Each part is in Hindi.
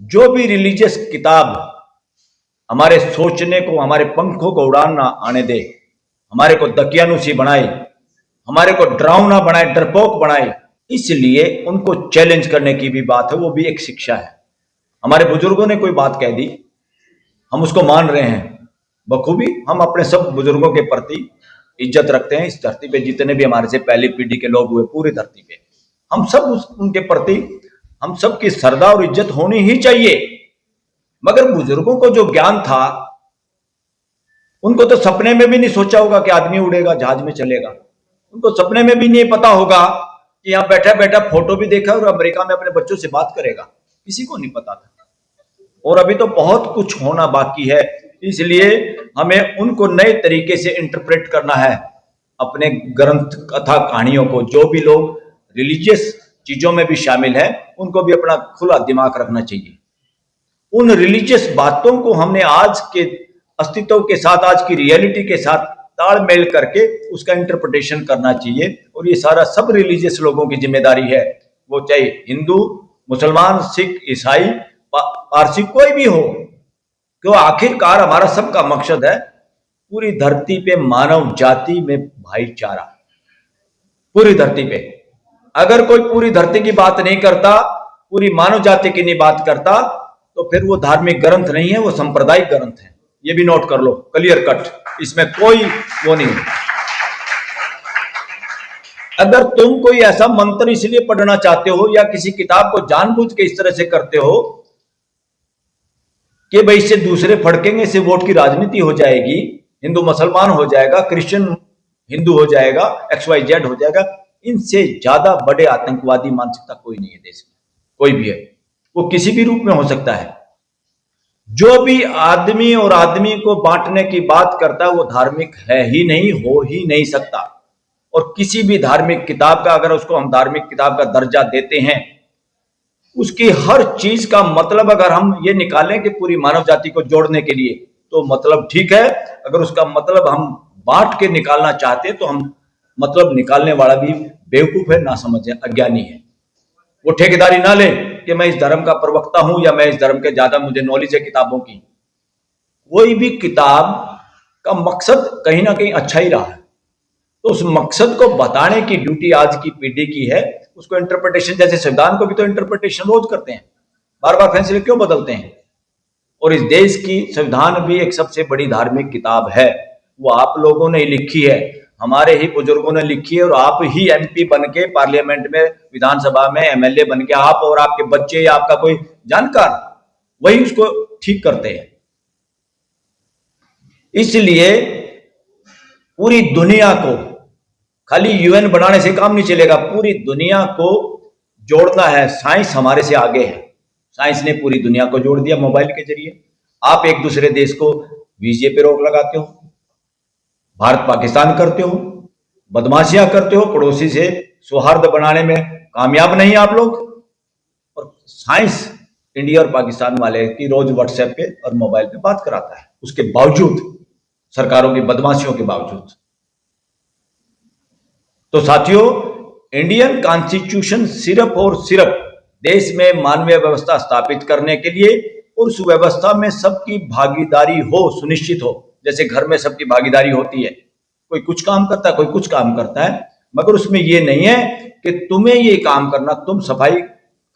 जो भी रिलीजियस किताब हमारे सोचने को, हमारे पंखों को उड़ान ना आने दे, हमारे को दकियानुसी बनाए, हमारे को डरावना बनाए, डरपोक बनाए, इसलिए उनको चैलेंज करने की भी बात है, वो भी एक शिक्षा है। हमारे बुजुर्गों ने कोई बात कह दी, हम उसको मान रहे हैं बखूबी। हम अपने सब बुजुर्गों के प्रति इज्जत रखते हैं। इस धरती पे जितने भी हमारे से पहली पीढ़ी के लोग हुए, पूरी धरती पे हम सब उनके प्रति, हम सब की श्रद्धा और इज्जत होनी ही चाहिए। मगर बुजुर्गों को जो ज्ञान था, उनको तो सपने में भी नहीं सोचा होगा कि आदमी उड़ेगा, जहाज में चलेगा। उनको सपने में भी नहीं पता होगा कि यहाँ बैठा बैठा फोटो भी देखा और अमेरिका में अपने बच्चों से बात करेगा, किसी को नहीं पता था। और अभी तो बहुत कुछ होना बाकी है, इसलिए हमें उनको नए तरीके से इंटरप्रेट करना है अपने ग्रंथ, कथा, कहानियों को। जो भी लोग रिलीजियस चीजों में भी शामिल है, उनको भी अपना खुला दिमाग रखना चाहिए। उन रिलीजियस बातों को हमने आज के अस्तित्व के साथ, आज की रियलिटी के साथ तालमेल करके उसका इंटरप्रिटेशन करना चाहिए। और ये सारा सब रिलीजियस लोगों की जिम्मेदारी है, वो चाहे हिंदू, मुसलमान, सिख, ईसाई, पारसी, कोई भी हो। क्यों, आखिरकार हमारा सबका मकसद है पूरी धरती पे मानव जाति में भाईचारा। पूरी धरती पे अगर कोई पूरी धरती की बात नहीं करता, पूरी मानव जाति की नहीं बात करता, तो फिर वो धार्मिक ग्रंथ नहीं है, वो सांप्रदायिक ग्रंथ है। ये भी नोट कर लो, क्लियर कट, इसमें कोई वो नहीं। अगर तुम कोई ऐसा मंत्र इसलिए पढ़ना चाहते हो या किसी किताब को जानबूझ के इस तरह से करते हो कि भाई इससे दूसरे फड़केंगे, इससे वोट की राजनीति हो जाएगी, हिंदू मुसलमान हो जाएगा, क्रिश्चियन हिंदू हो जाएगा, XYZ हो जाएगा, इनसे ज्यादा बड़े आतंकवादी मानसिकता कोई नहीं है देश में, कोई भी है, वो किसी भी रूप में हो सकता है। जो भी आदमी और आदमी को बांटने की बात करता है वो धार्मिक है ही नहीं, हो ही नहीं सकता। और किसी भी धार्मिक किताब का, अगर उसको हम धार्मिक किताब का दर्जा देते हैं, उसकी हर चीज का मतलब अगर हम ये निकालें कि पूरी मानव जाति को जोड़ने के लिए, तो मतलब ठीक है। अगर उसका मतलब हम बांट के निकालना चाहते हैं, तो हम मतलब निकालने वाला भी बेवकूफ है, ना समझे, अज्ञानी है। वो ठेकेदारी ना ले कि मैं इस धर्म का प्रवक्ता हूं या मैं इस धर्म के ज्यादा मुझे नॉलेज है किताबों की। कोई भी किताब का मकसद कहीं ना कहीं अच्छा ही रहा है, तो उस मकसद को बताने की ड्यूटी आज की पीढ़ी की है। उसको इंटरप्रिटेशन, जैसे संविधान को भी तो इंटरप्रिटेशन रोज करते हैं, बार बार फैसले क्यों बदलते हैं। और इस देश की संविधान भी एक सबसे बड़ी धार्मिक किताब है, वो आप लोगों ने लिखी है, हमारे ही बुजुर्गों ने लिखी है। और आप ही MP बन के पार्लियामेंट में, विधानसभा में MLA बन के, आप और आपके बच्चे या आपका कोई जानकार, वही उसको ठीक करते हैं। इसलिए पूरी दुनिया को, खाली UN बनाने से काम नहीं चलेगा, पूरी दुनिया को जोड़ना है। साइंस हमारे से आगे है, साइंस ने पूरी दुनिया को जोड़ दिया मोबाइल के जरिए। आप एक दूसरे देश को वीजे पे रोक लगाते हो, भारत पाकिस्तान करते हो, बदमाशियां करते हो, पड़ोसी से सौहार्द बनाने में कामयाब नहीं आप लोग। और साइंस इंडिया और पाकिस्तान वाले की रोज व्हाट्सएप पे और मोबाइल पे बात कराता है, उसके बावजूद, सरकारों की बदमाशियों के बावजूद। तो साथियों, इंडियन कॉन्स्टिट्यूशन सिर्फ और सिर्फ देश में मानवीय व्यवस्था स्थापित करने के लिए, और उस व्यवस्था में सबकी भागीदारी हो, सुनिश्चित हो। जैसे घर में सबकी भागीदारी होती है, कोई कुछ काम करता है, कोई कुछ काम करता है, मगर उसमें यह नहीं है कि तुम्हें ये काम करना, तुम सफाई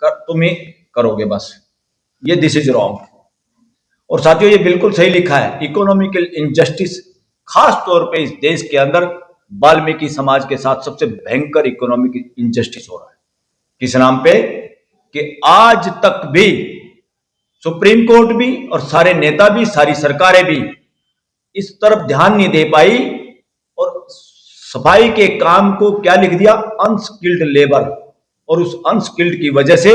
तुम ही करोगे बस, ये दिस इज रॉन्ग। और साथियों, ये बिल्कुल सही लिखा है, इकोनॉमिकल इनजस्टिस, खास तौर पे इस देश के अंदर वाल्मीकि समाज के साथ सबसे भयंकर इकोनॉमिक इनजस्टिस हो रहा है। किस नाम पे? कि आज तक भी सुप्रीम कोर्ट भी और सारे नेता भी, सारी सरकारें भी इस तरफ ध्यान नहीं दे पाई, और सफाई के काम को क्या लिख दिया? Unskilled labour. और उस अनस्किल्ड की वजह से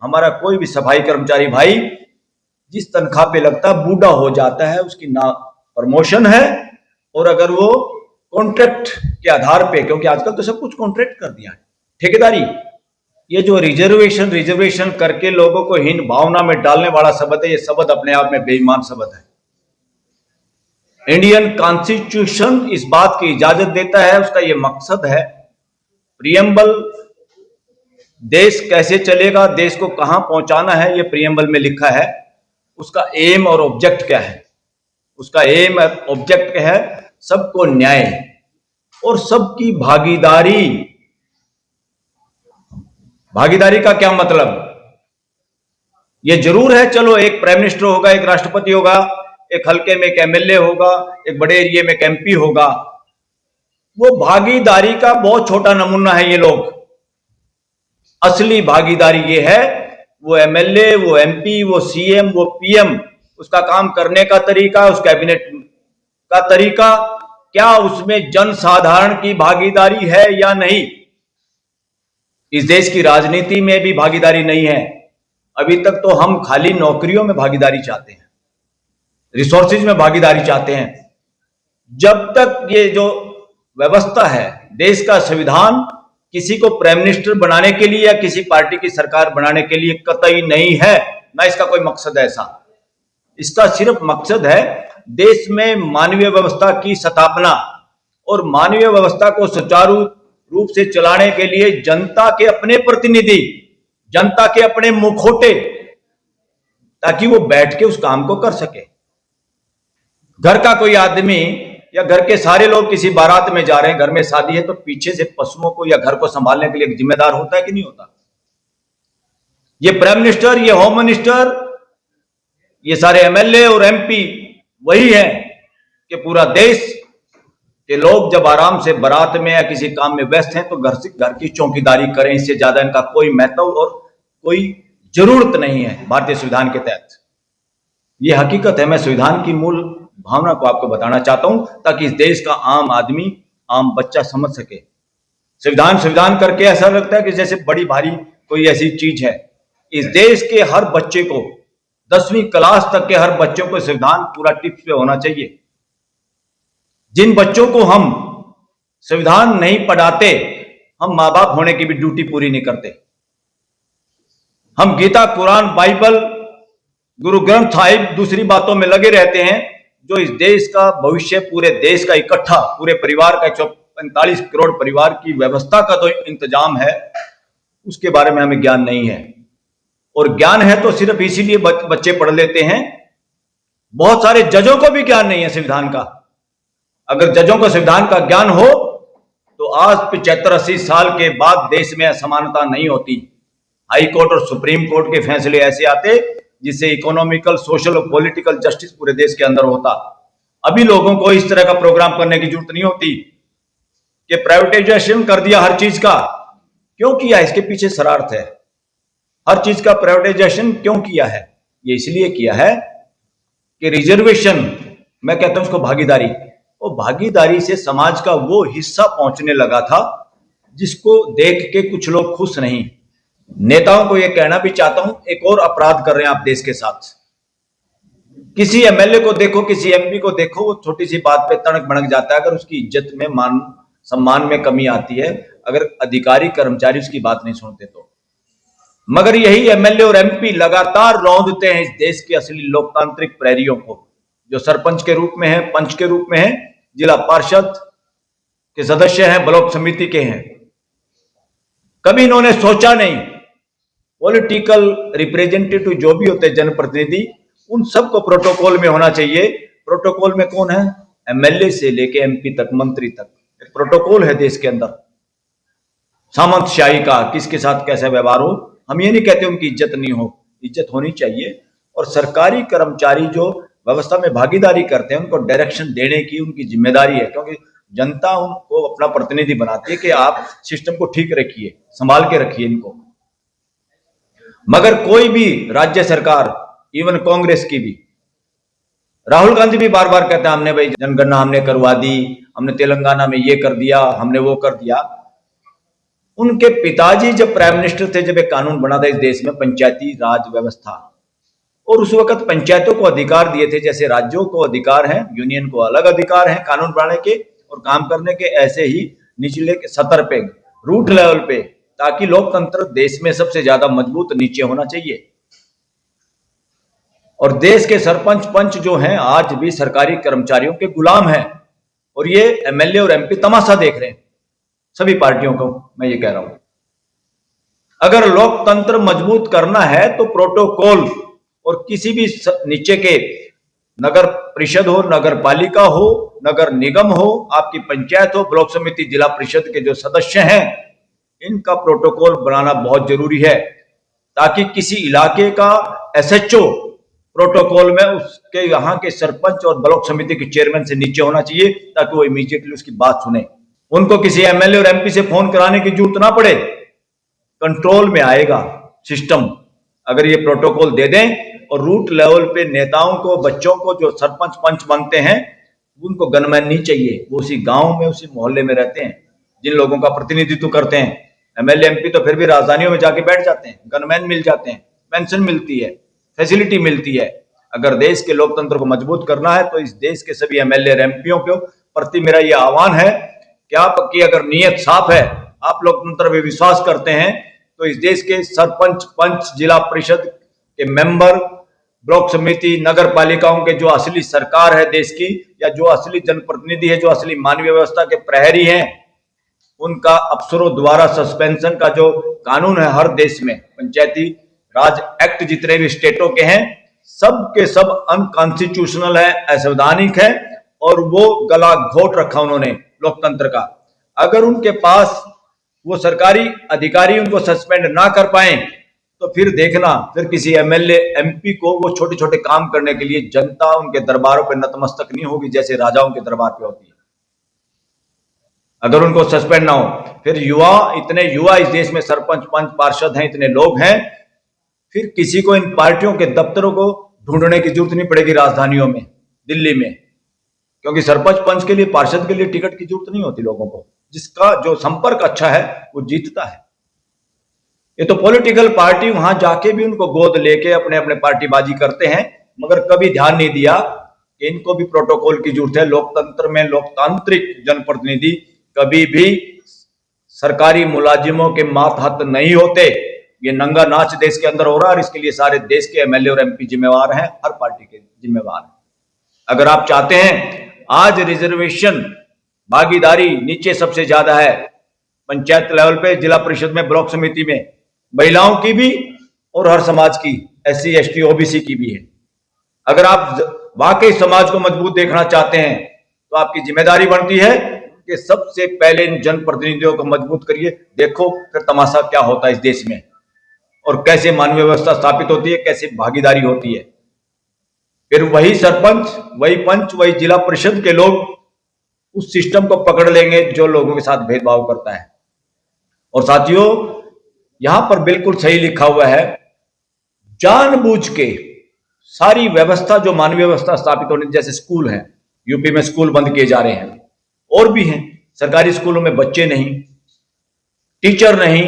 हमारा कोई भी सफाई कर्मचारी भाई जिस तनख्वाह पे लगता है, बूढ़ा हो जाता है, उसकी ना प्रमोशन है, और अगर वो कॉन्ट्रैक्ट के आधार पे, क्योंकि आजकल तो सब कुछ कॉन्ट्रैक्ट कर दिया है, ठेकेदारी, ये जो रिजर्वेशन करके लोगों को हीन भावना में डालने वाला शब्द है, ये शब्द अपने आप में बेईमान शब्द है। इंडियन कॉन्स्टिट्यूशन इस बात की इजाजत देता है, उसका ये मकसद है, प्रियम्बल देश कैसे चलेगा, देश को कहां पहुंचाना है, ये प्रियम्बल में लिखा है। उसका एम और ऑब्जेक्ट क्या है? उसका एम और ऑब्जेक्ट क्या है? सबको न्याय और सबकी भागीदारी। भागीदारी का क्या मतलब? ये जरूर है, चलो एक प्राइम मिनिस्टर होगा, एक राष्ट्रपति होगा, एक हल्के में एक एमएलए होगा, एक बड़े एरिया में एक एमपी होगा। वो भागीदारी का बहुत छोटा नमूना है ये लोग। असली भागीदारी ये है, वो एमएलए, वो एमपी, वो सीएम, वो पीएम, उसका काम करने का तरीका, उस कैबिनेट का तरीका, क्या उसमें जनसाधारण की भागीदारी है या नहीं? इस देश की राजनीति में भी भागीदारी नहीं है। अभी तक तो हम खाली नौकरियों में भागीदारी चाहते हैं, रिसोर्सेज में भागीदारी चाहते हैं। जब तक ये जो व्यवस्था है, देश का संविधान किसी को प्राइम मिनिस्टर बनाने के लिए या किसी पार्टी की सरकार बनाने के लिए कतई नहीं है, ना इसका कोई मकसद है ऐसा। इसका सिर्फ मकसद है देश में मानवीय व्यवस्था की स्थापना और मानवीय व्यवस्था को सुचारू रूप से चलाने के लिए जनता के अपने प्रतिनिधि, जनता के अपने मुखोटे, ताकि वो बैठ के उस काम को कर सके। घर का कोई आदमी या घर के सारे लोग किसी बारात में जा रहे हैं, घर में शादी है, तो पीछे से पशुओं को या घर को संभालने के लिए जिम्मेदार होता है कि नहीं होता? ये प्राइम मिनिस्टर, ये होम मिनिस्टर, ये सारे एमएलए और एमपी वही है कि पूरा देश के लोग जब आराम से बारात में या किसी काम में व्यस्त हैं तो घर की चौकीदारी करें। इससे ज्यादा इनका कोई महत्व और कोई जरूरत नहीं है भारतीय संविधान के तहत। ये हकीकत है। मैं संविधान की मूल भावना को आपको बताना चाहता हूं ताकि इस देश का आम आदमी, आम बच्चा समझ सके। संविधान संविधान करके ऐसा लगता है कि जैसे बड़ी भारी कोई ऐसी चीज है। इस देश के हर बच्चे को, 10वीं क्लास तक के हर बच्चों को संविधान पूरा टिप्स पे होना चाहिए। जिन बच्चों को हम संविधान नहीं पढ़ाते, हम मां बाप होने की भी ड्यूटी पूरी नहीं करते। हम गीता, कुरान, बाइबल, गुरु ग्रंथ साहिब दूसरी बातों में लगे रहते हैं, जो इस देश का भविष्य, पूरे देश का इकट्ठा, पूरे परिवार का 145 करोड़ परिवार की व्यवस्था का तो इंतजाम है, उसके बारे में हमें ज्ञान नहीं है। और ज्ञान है तो सिर्फ इसीलिए बच्चे पढ़ लेते हैं। बहुत सारे जजों को भी ज्ञान नहीं है संविधान का। अगर जजों को संविधान का ज्ञान हो तो आज 75-80 साल के बाद देश में असमानता नहीं होती। हाई कोर्ट और सुप्रीम कोर्ट के फैसले ऐसे आते जिससे इकोनॉमिकल, सोशल और पॉलिटिकल जस्टिस पूरे देश के अंदर होता। अभी लोगों को इस तरह का प्रोग्राम करने की जरूरत नहीं होती कि प्राइवेटाइजेशन कर दिया हर चीज का। क्यों किया? इसके पीछे शरारत है। हर चीज का प्राइवेटाइजेशन क्यों किया है? ये इसलिए किया है कि रिजर्वेशन, मैं कहता हूं उसको भागीदारी, और भागीदारी से समाज का वो हिस्सा पहुंचने लगा था जिसको देख के कुछ लोग खुश नहीं। नेताओं को यह कहना भी चाहता हूं, एक और अपराध कर रहे हैं आप देश के साथ। किसी एमएलए को देखो, किसी एमपी को देखो, वो छोटी सी बात पे तड़क भड़क जाता है अगर उसकी इज्जत में, मान सम्मान में कमी आती है, अगर अधिकारी कर्मचारी उसकी बात नहीं सुनते तो। मगर यही एमएलए और एमपी लगातार रौंदते हैं इस देश के असली लोकतांत्रिक प्रहरियों को, जो सरपंच के रूप में है, पंच के रूप में है, जिला पार्षद के सदस्य हैं, ब्लॉक समिति के हैं। कभी इन्होंने सोचा नहीं, पॉलिटिकल रिप्रेजेंटेटिव जो भी होते हैं, जनप्रतिनिधि, उन सबको प्रोटोकॉल में होना चाहिए। प्रोटोकॉल में कौन है? एमएलए से लेके एमपी तक, मंत्री तक, एक प्रोटोकॉल है देश के अंदर सामंतशाही का, किसके साथ कैसा व्यवहार हो। हम ये नहीं कहते उनकी इज्जत नहीं हो, इज्जत होनी चाहिए। और सरकारी कर्मचारी जो व्यवस्था में भागीदारी करते हैं, उनको डायरेक्शन देने की उनकी जिम्मेदारी है, क्योंकि जनता उनको अपना प्रतिनिधि बनाती है कि आप सिस्टम को ठीक रखिए, संभाल के रखिए इनको। मगर कोई भी राज्य सरकार, इवन कांग्रेस की भी, राहुल गांधी भी बार बार कहते हैं हमने भाई जनगणना हमने करवा दी, हमने तेलंगाना में ये कर दिया, हमने वो कर दिया। उनके पिताजी जब प्राइम मिनिस्टर थे, जब एक कानून बना था इस देश में, पंचायती राज व्यवस्था, और उस वक्त पंचायतों को अधिकार दिए थे जैसे राज्यों को अधिकार हैं, यूनियन को अलग अधिकार हैं कानून बनाने के और काम करने के, ऐसे ही निचले सतर पे, रूट लेवल पे, ताकि लोकतंत्र देश में सबसे ज्यादा मजबूत नीचे होना चाहिए। और देश के सरपंच पंच जो हैं आज भी सरकारी कर्मचारियों के गुलाम हैं, और ये एमएलए और एमपी तमाशा देख रहे हैं। सभी पार्टियों को मैं ये कह रहा हूं। अगर लोकतंत्र मजबूत करना है तो प्रोटोकॉल और किसी भी नीचे के नगर परिषद हो, नगर पालिका हो, नगर निगम हो, आपकी पंचायत हो, ब्लॉक समिति, जिला परिषद के जो सदस्य हैं, इनका प्रोटोकॉल बनाना बहुत जरूरी है, ताकि किसी इलाके का एसएचओ प्रोटोकॉल में उसके यहाँ के सरपंच और ब्लॉक समिति के चेयरमैन से नीचे होना चाहिए, ताकि वो इमीडिएटली उसकी बात सुने। उनको किसी एमएलए और एमपी से फोन कराने की जरूरत ना पड़े, कंट्रोल में आएगा सिस्टम अगर ये प्रोटोकॉल दे दें। और रूट लेवल पे नेताओं को, बच्चों को, जो सरपंच पंच बनते हैं, उनको गनमैन नहीं चाहिए, वो उसी गांव में, उसी मोहल्ले में रहते हैं, जिन लोगों का प्रतिनिधित्व करते हैं। एमएलए एमपी तो फिर भी राजधानियों में जाके बैठ जाते हैं, गनमैन मिल जाते हैं, पेंशन मिलती है, फैसिलिटी मिलती है। अगर देश के लोकतंत्र को मजबूत करना है तो इस देश के सभी एमएलए एमपियों के प्रति मेरा यह आह्वान है कि आपकी अगर नीयत साफ है, आप लोकतंत्र में विश्वास करते हैं, तो इस देश के सरपंच, पंच, जिला परिषद के मेंबर, ब्लॉक समिति, नगर पालिकाओं के जो असली सरकार है देश की, या जो असली जनप्रतिनिधि है, जो असली मानवीय व्यवस्था के प्रहरी हैं, उनका अफसरों द्वारा सस्पेंशन का जो कानून है हर देश में, पंचायती राज एक्ट जितने भी स्टेटों के हैं, सब के सब अनकॉन्स्टिट्यूशनल है, असंवैधानिक है, और वो गला घोट रखा उन्होंने लोकतंत्र का। अगर उनके पास वो सरकारी अधिकारी उनको सस्पेंड ना कर पाए तो फिर देखना, फिर किसी एमएलए एमपी को वो छोटे छोटे काम करने के लिए जनता उनके दरबारों पर नतमस्तक नहीं होगी, जैसे राजाओं के दरबार पे होती है। अगर उनको सस्पेंड ना हो, फिर इतने युवा इस देश में सरपंच, पंच, पार्षद हैं, इतने लोग हैं, फिर किसी को इन पार्टियों के दफ्तरों को ढूंढने की जरूरत नहीं पड़ेगी राजधानियों में, दिल्ली में, क्योंकि सरपंच, पंच के लिए, पार्षद के लिए टिकट की जरूरत नहीं होती लोगों को। जिसका जो संपर्क अच्छा है वो जीतता है। ये तो पॉलिटिकल पार्टी वहां जाके भी उनको गोद लेके अपने अपने पार्टीबाजी करते हैं, मगर कभी ध्यान नहीं दिया कि इनको भी प्रोटोकॉल की जरूरत है। लोकतंत्र में लोकतांत्रिक जनप्रतिनिधि कभी भी सरकारी मुलाजिमों के मातहत नहीं होते। ये नंगा नाच देश के अंदर हो रहा है, और इसके लिए सारे देश के एमएलए और एमपी जिम्मेवार हैं, हर पार्टी के जिम्मेवार हैं। अगर आप चाहते हैं, आज रिजर्वेशन भागीदारी नीचे सबसे ज्यादा है, पंचायत लेवल पे, जिला परिषद में, ब्लॉक समिति में, महिलाओं की भी और हर समाज की, एससी, एसटी, ओबीसी की भी है। अगर आप वाकई समाज को मजबूत देखना चाहते हैं तो आपकी जिम्मेदारी बनती है कि सबसे पहले इन जनप्रतिनिधियों को मजबूत करिए। देखो फिर तमाशा क्या होता है इस देश में, और कैसे मानवीय व्यवस्था स्थापित होती है, कैसे भागीदारी होती है। फिर वही सरपंच, वही पंच, वही जिला परिषद के लोग उस सिस्टम को पकड़ लेंगे जो लोगों के साथ भेदभाव करता है। और साथियों, यहां पर बिल्कुल सही लिखा हुआ है, जानबूझ के सारी व्यवस्था, जो मानवीय व्यवस्था स्थापित होने, जैसे स्कूल है, यूपी में स्कूल बंद किए जा रहे हैं, और भी हैं, सरकारी स्कूलों में बच्चे नहीं, टीचर नहीं,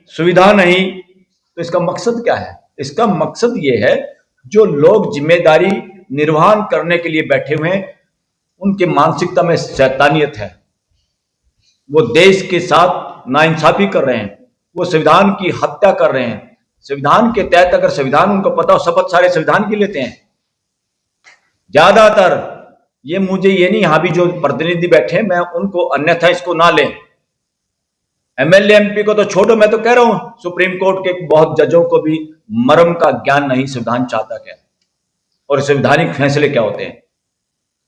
सुविधा नहीं, तो इसका मकसद क्या है? इसका मकसद यह है, जो लोग जिम्मेदारी निर्वहन करने के लिए बैठे हुए हैं, उनके मानसिकता में शैतानियत है। वो देश के साथ नाइंसाफी कर रहे हैं, वो संविधान की हत्या कर रहे हैं। संविधान के तहत अगर संविधान उनको पता हो, शपथ सारे संविधान की लेते हैं ज्यादातर। ये मुझे ये नहीं, यहां भी जो प्रतिनिधि बैठे हैं, मैं उनको अन्यथा इसको ना लें। एमएलए एमपी को तो छोड़ो, मैं तो कह रहा हूं सुप्रीम कोर्ट के बहुत जजों को भी मर्म का ज्ञान नहीं, संविधान चाहता क्या और संवैधानिक फैसले क्या होते हैं।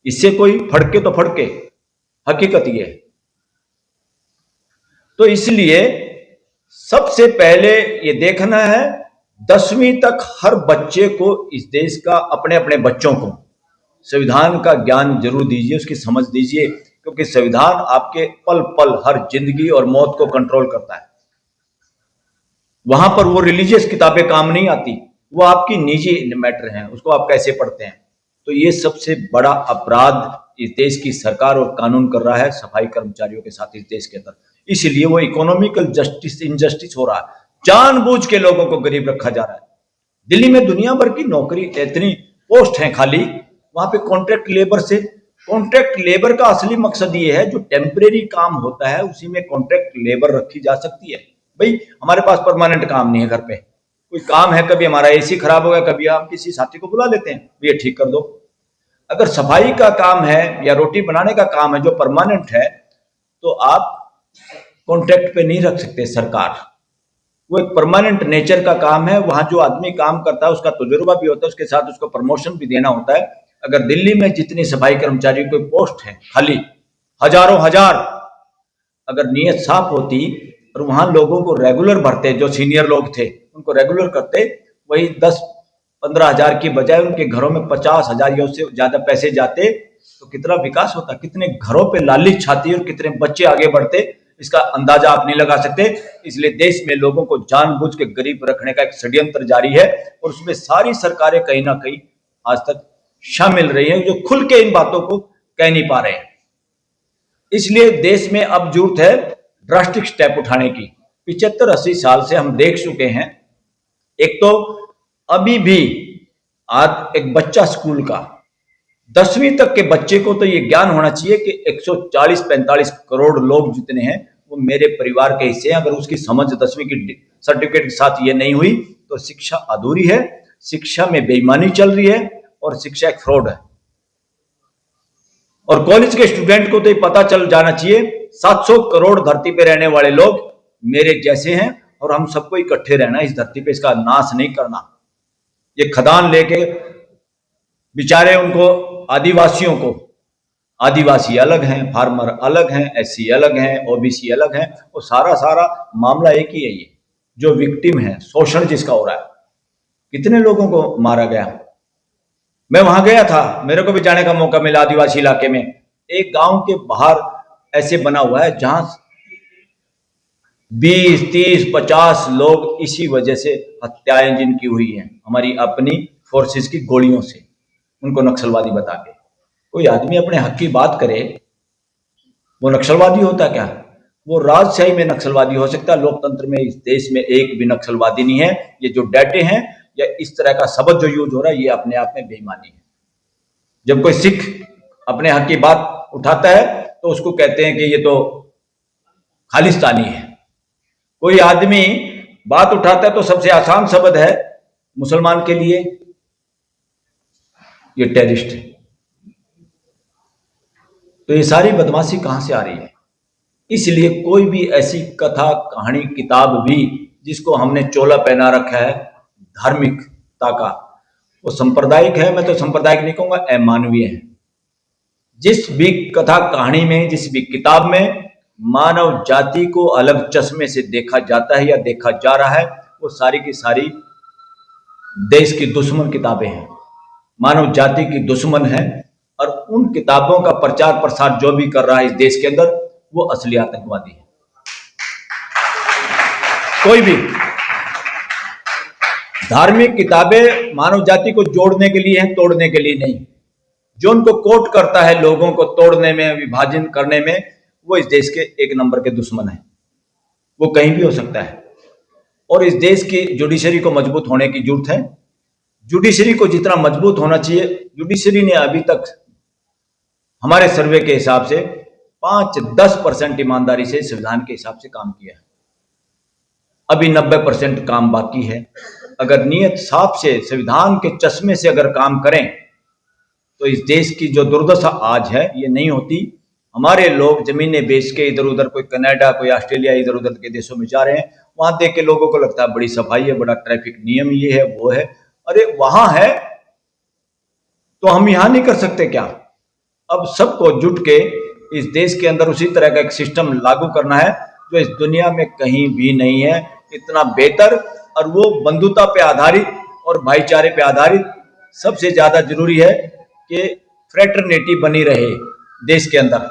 इससे कोई फड़के तो फड़के, हकीकत ये है। तो इसलिए सबसे पहले ये देखना है, 10वीं तक हर बच्चे को इस देश का, अपने अपने बच्चों को संविधान का ज्ञान जरूर दीजिए, उसकी समझ दीजिए, क्योंकि संविधान आपके पल पल, हर जिंदगी और मौत को कंट्रोल करता है। वहां पर वो रिलीजियस किताबें काम नहीं आती, वो आपकी निजी मैटर हैं, उसको आप कैसे पढ़ते हैं। तो ये सबसे बड़ा अपराध इस देश की सरकार और कानून कर रहा है सफाई कर्मचारियों के साथ इस देश के अंदर। इसलिए वो इकोनॉमिकल जस्टिस, इनजस्टिस हो रहा है, जानबूझ के लोगों को गरीब रखा जा रहा है। दिल्ली में दुनिया भर की नौकरी, इतनी पोस्ट हैं खाली, वहां पे कॉन्ट्रैक्ट लेबर से, कॉन्ट्रैक्ट लेबर का असली मकसद ये है, जो टेम्परेरी काम होता है उसी में कॉन्ट्रैक्ट लेबर रखी जा सकती है। भाई हमारे पास परमानेंट काम नहीं है, घर पे कोई काम है, कभी हमारा एसी खराब हो गया, कभी हम किसी साथी को बुला लेते हैं, ये ठीक कर दो। अगर सफाई का काम है या रोटी बनाने का काम है जो परमानेंट है, तो आप कॉन्ट्रैक्ट पे नहीं रख सकते सरकार। वो एक परमानेंट नेचर का काम है। वहां जो आदमी काम करता है उसका तजुर्बा भी होता है, उसके साथ उसको प्रमोशन भी देना होता है। अगर दिल्ली में जितनी सफाई कर्मचारी कोई पोस्ट है खाली, हजारों हजार, अगर नीयत साफ होती और वहां लोगों को रेगुलर भरते, जो सीनियर लोग थे उनको रेगुलर करते, वही 10-15 हजार की बजाय उनके घरों में 50 हजार या उससे ज्यादा पैसे जाते, तो कितना विकास होता, कितने घरों पे लाली छाती और कितने बच्चे आगे बढ़ते, इसका अंदाजा आप नहीं लगा सकते। इसलिए देश में लोगों को जानबूझ के गरीब रखने का एक षड्यंत्र जारी है और उसमें सारी सरकारें कहीं ना कहीं आज तक शामिल रही हैं, जो खुल के इन बातों को कह नहीं पा रहे हैं। इसलिए देश में अब जरूरत है ड्रास्टिक स्टेप उठाने की। 75-80 साल से हम देख चुके हैं। एक तो अभी भी आज एक बच्चा स्कूल का 10वीं तक के बच्चे को तो ये ज्ञान होना चाहिए कि 140-45 करोड़ लोग जितने हैं वो मेरे परिवार के हिस्से हैं। अगर उसकी समझ 10वीं की सर्टिफिकेट के साथ ये नहीं हुई तो शिक्षा अधूरी है, शिक्षा में बेईमानी चल रही है और शिक्षा एक फ्रॉड है। और कॉलेज के स्टूडेंट को तो ये पता चल जाना चाहिए 700 करोड़ धरती पे रहने वाले लोग मेरे जैसे हैं और हम सबको इकट्ठे रहना इस धरती पे, इसका नाश नहीं करना। ये खदान लेके बेचारे उनको आदिवासियों को, आदिवासी अलग हैं, फार्मर अलग हैं, एससी अलग हैं, ओबीसी अलग हैं, वो सारा मामला एक ही है। ये जो विक्टिम है, शोषण जिसका हो रहा है, कितने लोगों को मारा गया। मैं वहां गया था, मेरे को भी जाने का मौका मिला आदिवासी इलाके में। एक गांव के बाहर ऐसे बना हुआ है जहां 20, 30, 50 लोग इसी वजह से हत्याएं जिनकी हुई हैं हमारी अपनी फोर्सेस की गोलियों से, उनको नक्सलवादी बता के। कोई आदमी अपने हक की बात करे वो नक्सलवादी होता क्या? वो राजशाही में नक्सलवादी हो सकता है, लोकतंत्र में इस देश में एक भी नक्सलवादी नहीं है। ये जो डटे हैं या इस तरह का शब्द जो यूज हो रहा है ये अपने आप में बेईमानी है। जब कोई सिख अपने हक की बात उठाता है तो उसको कहते हैं कि ये तो खालिस्तानी है। कोई आदमी बात उठाता है तो सबसे आसान शब्द है मुसलमान के लिए, ये टेररिस्ट है। तो ये सारी बदमाशी कहां से आ रही है? इसलिए कोई भी ऐसी कथा कहानी किताब भी जिसको हमने चोला पहना रखा है धार्मिकता का, वो सांप्रदायिक है। मैं तो सांप्रदायिक नहीं कहूंगा, अमानवीय है। जिस भी कथा कहानी में, जिस भी किताब में मानव जाति को अलग चश्मे से देखा जाता है या देखा जा रहा है, वो सारी की सारी देश की दुश्मन किताबें हैं, मानव जाति की दुश्मन है। और उन किताबों का प्रचार प्रसार जो भी कर रहा है इस देश के अंदर, वो असली आतंकवादी है। कोई भी धार्मिक किताबें मानव जाति को जोड़ने के लिए हैं, तोड़ने के लिए नहीं। जो उनको कोट करता है लोगों को तोड़ने में, विभाजन करने में, वो इस देश के एक नंबर के दुश्मन है। वो कहीं भी हो सकता है। और इस देश की जुडिशरी को मजबूत होने की जरूरत है। जुडिशरी को जितना मजबूत होना चाहिए, जुडिशरी ने अभी तक हमारे सर्वे के हिसाब से 5-10% ईमानदारी से संविधान के हिसाब से काम किया है। अभी 90% काम बाकी है। अगर नियत साफ से संविधान के चश्मे से अगर काम करें तो इस देश की जो दुर्दशा आज है ये नहीं होती। हमारे लोग जमीनें बेच के इधर उधर, कोई कनाडा, कोई ऑस्ट्रेलिया, इधर उधर के देशों में जा रहे हैं। वहां देख के लोगों को लगता है बड़ी सफाई है, बड़ा ट्रैफिक नियम ये है वो है। अरे वहां है तो हम यहां नहीं कर सकते क्या? अब सबको जुट के इस देश के अंदर उसी तरह का एक सिस्टम लागू करना है जो इस दुनिया में कहीं भी नहीं है, इतना बेहतर। और वो बंधुता पे आधारित और भाईचारे पे आधारित। सबसे ज्यादा जरूरी है कि फ्रेटर्निटी बनी रहे देश के अंदर।